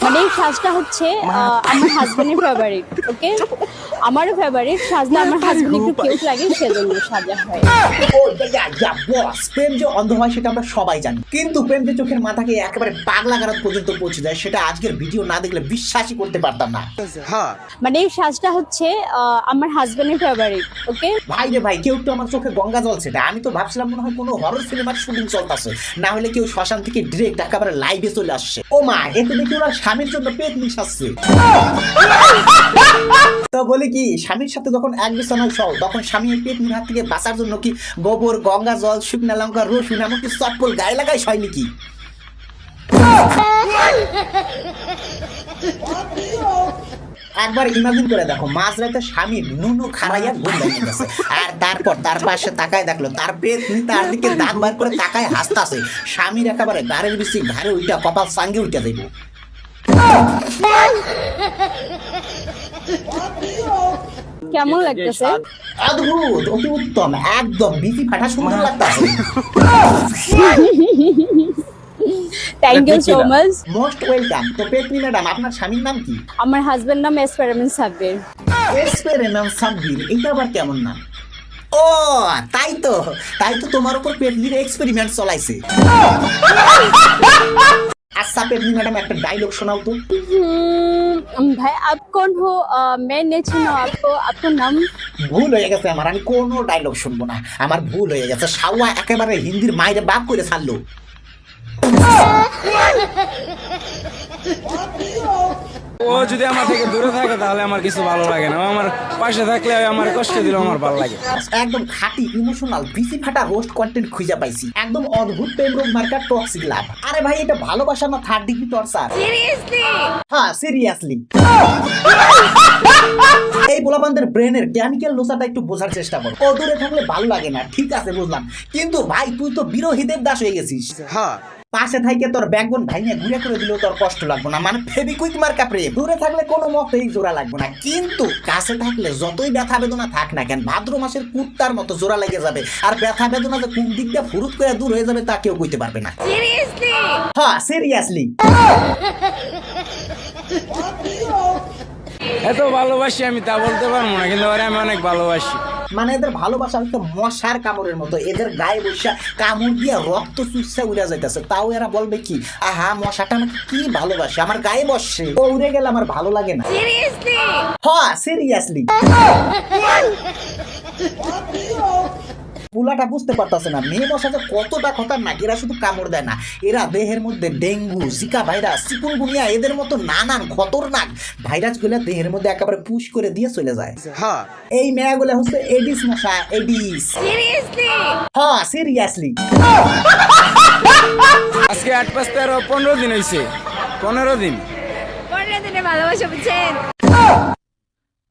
মানে এই সাজটা হচ্ছে আমার হাজবেন্ডের ফেভারিট। ওকে, আমারও ফেভারিট সাজটা, আমার হাজবেন্ড একটু কিউট লাগে সেজন্য সাজা হয়। ও বস, প্রেম যে অন্ধ হয় সেটা আমরা সবাই জানি, কিন্তু প্রেম যে চোখের মাথাকে একেবারে পাগলা গারদ পর্যন্ত পৌঁছে যায় সেটা আজকের ভিডিও না দেখলে বিশ্বাসই করতে পারতাম না। মানে এই সাজটা হচ্ছে আমার হাজবেন্ডের ফেভারিট। ওকে ভাই রে ভাই, কেউ একটু আমার চোখে গঙ্গা জল সেটা, আমি তো ভাবছিলাম মনে হয় কোনো হরর সিনেমার শুটিং চলতেছে, না হলে কেউ শ্মশান থেকে ডিরেক্ট একেবারে লাইভে চলে আসছে। ও মা, এতে দেখি ওরা স্বামীর জন্য পেট মিশাচ্ছে। তো বলি কি, স্বামীর সাথে যখন এক বিছানায় শও তখন স্বামীর পেট নির হাত থেকে বাঁচার জন্য কি গোবর, গঙ্গা জল, শুকনা লঙ্কা, রসুন এমনকি চপ্পল গায়ে লাগাই হয় নাকি? একবার ইমাজিন করে দেখো, মাঝরাতে স্বামীর নুনু খারাইয়া ঘুম ভেঙে গেছে, আর তারপর তার পাশে তাকায় দেখলো তার পেট নি তার দিকে দাঁত বার করে তাকায় হাসতাছে। স্বামীর একেবারে গাড়ির বেশি ঘাড়ে উইটা কপাল সাঙ্গে উইটা দেব। কেমন লাগতেছে? অদ্ভুত, অতি উত্তম, একদম বিপি ফাটা সুন্দর লাগতেছে। Thank you so much. Most welcome. তো পেটনি ম্যাডাম, আপনার স্বামীর নাম কি? আমার হাজবেন্ড নাম এসপেরামেন্ট সাব্বির। এসপেরেনাম সাব্বির, এটা আবার কেমন নাম? ও তাই তো, তাই তো তোমার উপর পেটনির এক্সপেরিমেন্ট চলাইছে। আচ্ছা পেটনি ম্যাডাম, একটা ডায়লগ শোনাও তো। भाई आप कौन हो? मैं नहीं सुना आपको, आपको नाम? ভুল হয়ে গেছে আমার, আমি কোনো ডায়লগ শুনবো না, আমার ভুল হয়ে গেছে। সাওয়া একেবারে হিন্দির মাইরে বাপ করে ছাড়লো। ও যদি আমার থেকে দূরে থাকে তাহলে আমার কিছু ভালো লাগে না, ও আমার পাশে থাকলে আমার কষ্ট দিলে আমার ভালো লাগে। একদম খাঁটি ইমোশনাল বিসি ফাটা রোস্ট কন্টেন্ট খুঁজে পাইছি, একদম অদ্ভুত প্রেম রোগ মার্কার টক্সিক লাভ। আরে ভাই, এটা ভালোবাসা না থার্ড ডিগ্রি টর্চার? সিরিয়াসলি? হ্যাঁ সিরিয়াসলি। এই পোলাপানদের ব্রেনের কেমিক্যাল লোসাটা একটু বোঝার চেষ্টা কর। ও দূরে থাকলে ভালো লাগে না, ঠিক আছে বুঝলাম, কিন্তু ভাই তুই তো বিরোহীদের দাস হয়ে গেছিস। হ্যাঁ, পাশে থাইকে তোর ব্যাকবোন ভাইয়া ঘুরে করে দিলেও তোর কষ্ট লাগবে না, মানে ফেবিকুইক মার্কা প্রেম। দূরে থাকলে কোনো মতেই জোড়া লাগবে না, কিন্তু কাছে থাকলে যতই ব্যথা বেদনা থাক না কেন ভাদ্র মাসের কুত্তার মতো জোড়া লেগে যাবে। আর ব্যথা বেদনা যে কোন দিক দিয়ে ফুরুত করে দূর হয়ে যাবে তা কেউ কইতে পারবে না। সিরিয়াসলি? হ্যাঁ সিরিয়াসলি। এত ভালোবাসি আমি তা বলতে পারবো না, কিন্তু ওরে আমি অনেক ভালোবাসি। মানে এদের ভালোবাসা হচ্ছে মশার কামড়ের মতো, এদের গায়ে বসা কামড় দিয়া রক্ত চুষা উড়ে যাইতেছে, তাও এরা বলবে কি আহা মশাটা আমাকে কি ভালোবাসে, আমার গায়ে বসছে, ও উড়ে গেলে আমার ভালো লাগে না। সিরিয়াসলি? হ্যাঁ সিরিয়াসলি। পুলাটা বুঝতে পারতেছে না মেয়ে মশা যে কতটা খতরনাক। এরা শুধু কামড় দেয় না, এরা দেহের মধ্যে ডেঙ্গু, জিকা ভাইরাস, চিকুনগুনিয়া এদের মতো নানান খতরনাক ভাইরাস গুলা দেহের মধ্যে একেবারে পুশ করে দিয়ে চলে যায়। হ্যাঁ, এই মেয়াগুলা হচ্ছে এডিস মশা, এডিস। সিরিয়াসলি? হ্যাঁ সিরিয়াসলি। আজকে 8 5 13 15 দিন হয়েছে, 15 দিন। 15 দিনে ভালোবাসা বুঝছেন?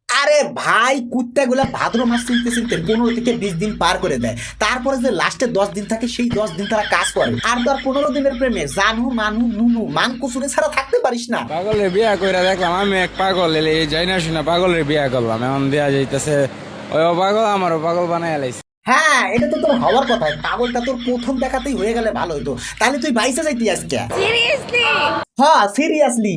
আরে ভাই, কুত্তাগুলা ভাদ্র মাস চিনতে চিনতে 15 থেকে 20 দিন পার করে দেয়, তারপরে যে লাস্টে 10 দিন থাকে সেই 10 দিন তারা কাজ করে। আর তোর 15 দিনের প্রেমে জানু মানু নুনু মান কুসুরে ছাড়া থাকতে পারিস না। পাগলের বিয়া কইরা দেখলাম আমি এক পাগল, এলে যাই না শুনে পাগলের বিয়া করলাম, এখন দেয়া যাইতেছে ওই পাগল আমারও পাগল বানাই আলাইছে। হ্যাঁ, এটা তো তোর হওয়ার কথা, পাগলটা তোর প্রথম দেখাতেই হয়ে গেলে ভালো হতো, তাহলে তুই বাইসে যাইতি আজকে। সিরিয়াসলি? হ্যাঁ সিরিয়াসলি।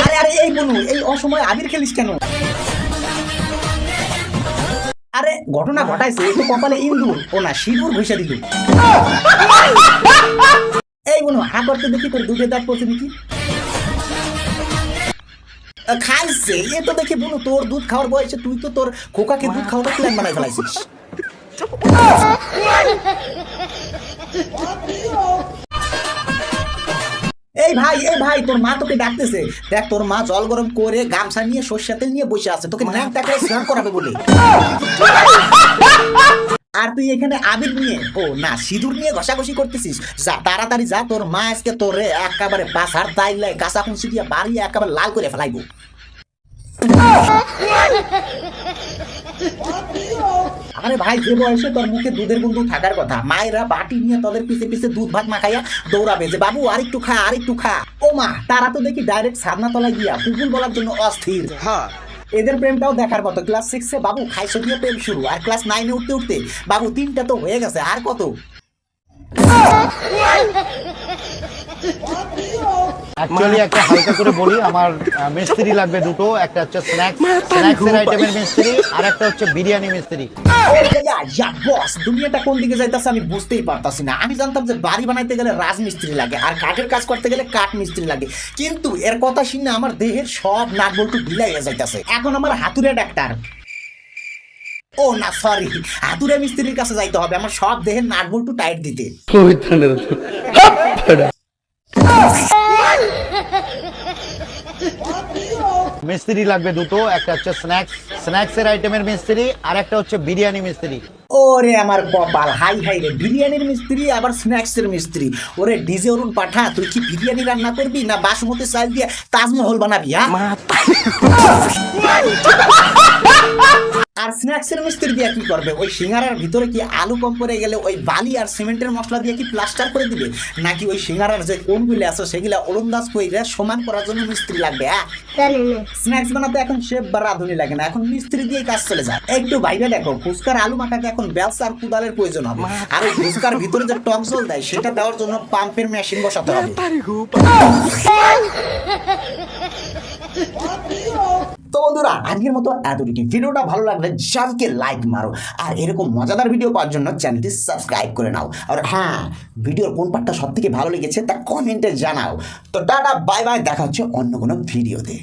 আরে আরে এই বনু, এই অসময়ে আবির খেলিস কেন? আরে ঘটনা ঘটাইছে, এই তো কপালে ইন্দুর ও না সিঁদুর ঘষে দিল। এই বনু হা করতে দেখি তোর দুধে দাঁত পড়ছে দেখি। খাইছে এ তো দেখি বনু, তোর দুধ খাওয়ার বয়সে তুই তো তোর খোকাকে দুধ খাওয়ানোর প্ল্যান বানাই ফেলাইছিস। এই ভাই, এই ভাই, তোর মা তোকে ডাকতেছে, দেখ তোর মা জল গরম করে গামছা নিয়ে সর্ষের তেল নিয়ে বসে আছে, তোকে ন্যাংটা করে স্নান করাবে বলে। আর তুই এখানে আবির নিয়ে, ও না সিঁদুর নিয়ে ঘষাঘষি করতেছিস। যা তাড়াতাড়ি যা, তোর মা আজকে তোরে একেবারে 5 হাত দাইলাই কাঁচা কুঞ্চি দিয়ে বাড়িয়ে একেবারে লাল করে ফেলাইবো। আরে ভাই, যে বয়সে তোর মুখে দুধের গন্ধ থাকার কথা, মায়েরা বাটি নিয়ে তোদের পিছে পিছে দুধ ভাত মাখাইয়া দৌড়াবে যে বাবু আরেকটু খা আরেকটু খা। ও মা, তারা তো দেখি ডাইরেক্ট সাদনা তলায় গিয়া কুকুল বলার জন্য অস্থির। এদের প্রেমটাও দেখার মতো। ক্লাস 6-এ বাবু খাইছো দিয়ে প্রেম শুরু, আর ক্লাস 9-এ উঠতে উঠতে বাবু 3টা তো হয়ে গেছে, আর কত? অ্যাকচুয়ালি একটা হালকা করে বলি, আমার মিস্ত্রি লাগবে দুটো, একটা হচ্ছে স্ন্যাক্সের আইটেমের মিস্ত্রি, আর একটা হচ্ছে বিরিয়ানি মিস্ত্রি। বস, দুনিয়াটা কোন দিকে যাইতেছে আমি বুঝতেই পারতাছি না। আমি জানতাম যে বাড়ি বানাইতে গেলে রাজমিস্ত্রি লাগে, আর কাঠের কাজ করতে গেলে কাঠ মিস্ত্রি লাগে, কিন্তু এর কথা শুনে আমার দেহের সব নাট বল্টু ঢিলা হয়ে যাইতেছে। এখন আমার হাতুড়ে ডাক্তার, ও না সরি, হাতুড়ে মিস্ত্রির কাছে যাইতে হবে আমার সব দেহের নাট বল্টু টাইট দিতে। মিস্ত্রি লাগবে দুটো, একটা হচ্ছে স্ন্যাক্সের আইটেমের মিস্ত্রি, আর একটা হচ্ছে বিরিয়ানি মিস্ত্রি। ওরে আমার কপাল, হাই হাই রে, বিরিয়ানির মিস্ত্রি আবার স্ন্যাক্সের মিস্ত্রি। ওরে ডিজে অরুণ পাঠা, তুই কি বিরিয়ানি রান্না করবি না বাসমতি চাল দিয়ে তাজমহল বানাবি? আর স্ন্যাক্সের মিস্ত্রি দিয়ে কি করবে? ওই সিঙ্গারার ভিতরে কি আলু কম পড়ে গেলে ওই বালি আর সিমেন্টের মশলা দিয়ে কি প্লাস্টার করে দিবে, নাকি ওই সিঙ্গারার যে কোনগুলি আছে সেগুলা ওলন্দাজ কইরা সমান করার জন্য মিস্ত্রি লাগবে? স্ন্যাক্স বানাতে এখন শেফ বা রাঁধুনি লাগে না, এখন মিস্ত্রি দিয়ে কাজ চলে যায়। একটু ভাইবে দেখো, ফুচকার আলু মাখাকে এখন বেলসা আর কুদালের প্রয়োজন হবে, আর ওই ফুচকার ভিতরে যে টক জল দেয় সেটা দেওয়ার জন্য পাম্পের মেশিন বসাতে হবে। তো বন্ধুরা, আজকের মতো এতটুকু। ভিডিওটা ভালো লাগলে সবকে লাইক মারো, আর এরকম মজাদার ভিডিও পাওয়ার জন্য চ্যানেলটি সাবস্ক্রাইব করে নাও। আর হ্যাঁ, ভিডিওর কোন পার্টটা সব থেকে ভালো লেগেছে তা কমেন্টে জানাও। তো টাটা, বাই বাই, দেখা হচ্ছে অন্য কোনো ভিডিওতে।